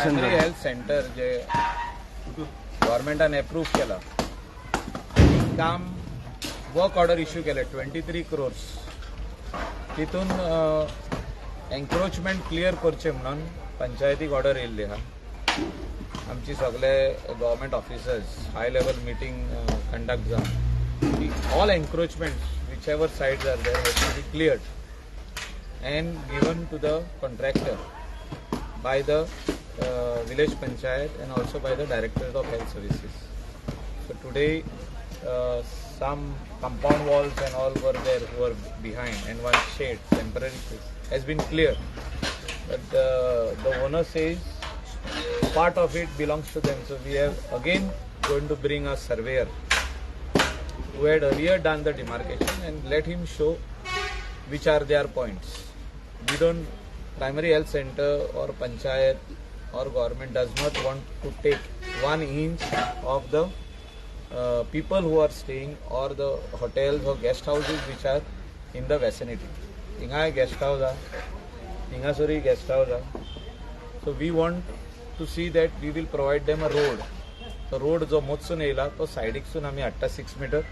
demolition primary health center जे गव्हर्नमेंटान approve केला काम work order issue केले 23 crores तितून एन्क्रोचमेंट क्लियर करचे म्हणून पंचायतीक ऑर्डर येयल्ली आहा आमची सगळे government officers high level meeting conduct जावन all एन्क्रोचमेंट्स whichever sides are there has to be cleared and given to the contractor by the village panchayat and also by the directorate of health services. So today some compound walls and all were there who were behind, and one shade temporary has been cleared, but the owner says part of it belongs to them. So we are again going to bring a surveyor who had earlier done the demarcation and let him show which are their points. We don't, primary health center or panchayat or government does not want to take 1 inch of the people who are staying or the hotels or guest houses which are in the vicinity. Inga guest house are, inga sorry guest house are. So we want to see that we will provide them a road. The road जो मोजसून येयला तो साइडीकसून आमी हाडटा 6 meter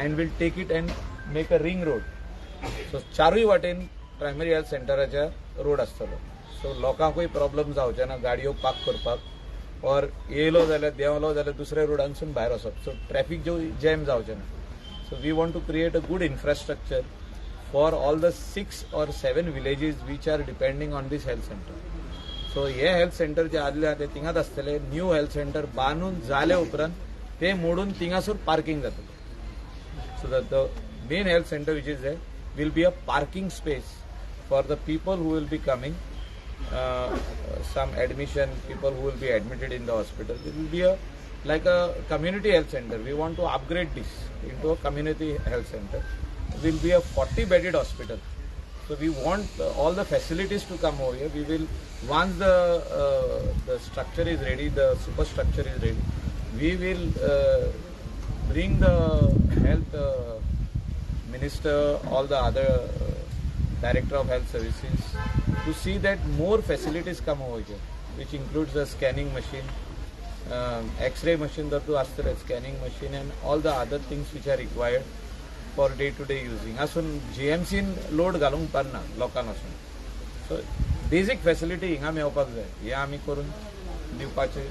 and will take it and make a ring road. So चारूय वाटेन primary health सेंटराच्या road आसतलो. सो लोकांकूय problem जावचे ना गाडयो पार्क करपाक और येयलो जाल्यार देंवलो जाल्यार दुसऱ्या रोडांसून भायर वचप. सो ट्रॅफिक जो जॅम जावचे ना. So we want to create a good infrastructure for all the 6 or 7 villages which are depending on this health center. So हे हेल्थ सेंटर जे आदले आहा ते थिंगाच आसतले. न्यू हेल्थ सेंटर बांदून जाले उपरांत ते मोडून थिंगासर पार्किंग जातलें. So that the main health center which is there will be a parking space for the people who will be coming, some admission, people who will be admitted in the hospital. It will be like a community health center. We want to upgrade this into a community health center. It will be a 40-bedded hospital. So we want all the facilities to come over here. We will, once the structure is ready, the superstructure is ready, we will bring the health minister, all the other director of health services to see that more facilities come over here, which includes the scanning machine, X-ray machine, scanning machine, and all the other things which are required for day-to-day using. Asun GMC load galung parna lokan asun. So basic facility inga meopak jay. Ya ami korun diupache.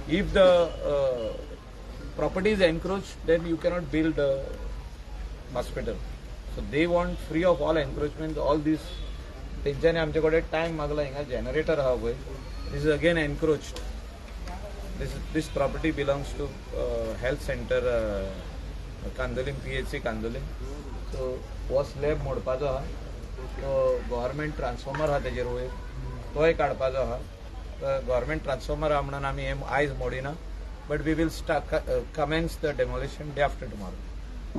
If the property is encroached, then you cannot build a hospital. So they want free of all encroachment. All these tenchane amchekode time magla inga generator have. This is again encroached. This property belongs to health center Candolim, PHC Candolim. So was slab modpacho ha. So government transformer ha tejer hoye. Toy kadpacho ha. Government transformer ha म्हणून आमी eyes modina. But we will commence the demolition day after tomorrow.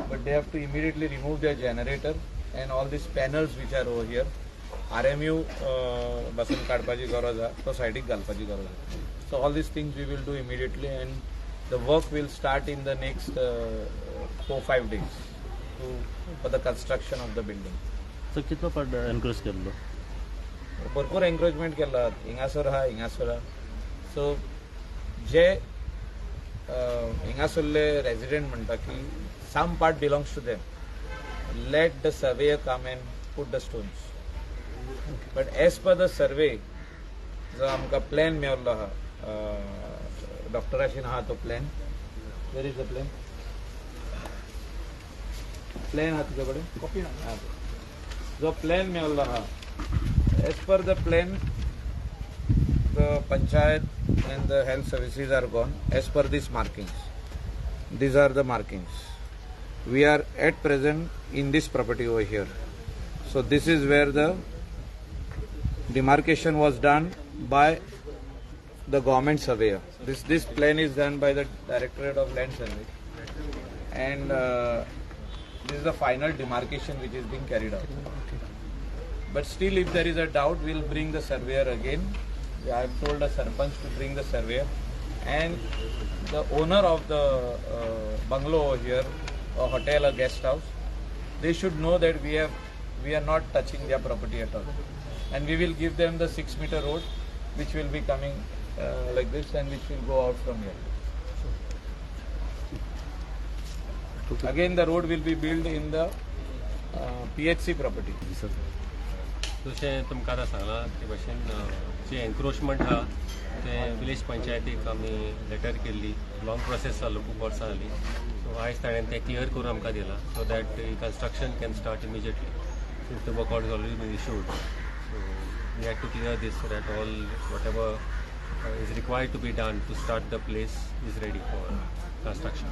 But they have to immediately remove their generator and all these panels which are over here. RMU basun kadpachi garaz ha, to side galpachi garaz ha. So all these things we will do immediately, and the work will start in the next 4-5 days for the construction of the building. So कितना per encroach केल्लो? भरपूर encroachment केला. हिंगासर हा. So जे हिंगासरले resident म्हणटा की some part belongs to them. Let the surveyor come and put the stones. But as per the survey, जो आमका plan मेवल्लो हा, डॉक्टर आशीन हा तो plan. Where is the plan? Plan हा तुझ्याकडे? Copy ना. जो plan मेवल्लो हा, as per the plan, the panchayat and the health services are gone as per these markings. These are the markings. We are at present in this property over here. So this is where the demarcation was done by the government surveyor. This plan is done by the Directorate of Land Survey, and this is the final demarcation which is being carried out. But still, if there is a doubt, we will bring the surveyor again. I have told the Sarpanch to bring the surveyor, and the owner of the bungalow over here, a hotel, a guest house, they should know that we are not touching their property at all. and we will give them the 6-meter road which will be coming like this and which will go out from here. Again the road will be built in the PHC property. जशें तुमकां आतां सांगलां ते भशेन जे encroachment आहा ते village पंचायतीक आमी लेटर केल्ली लॉंग प्रोसेस जालो खूब वर्सां जाली सो आयज ताणें तें क्लियर करून आमकां दिलां so that construction can start immediately since the work out is already been issued so we had to clear these so that all whatever is required to be done to start the place is ready for construction.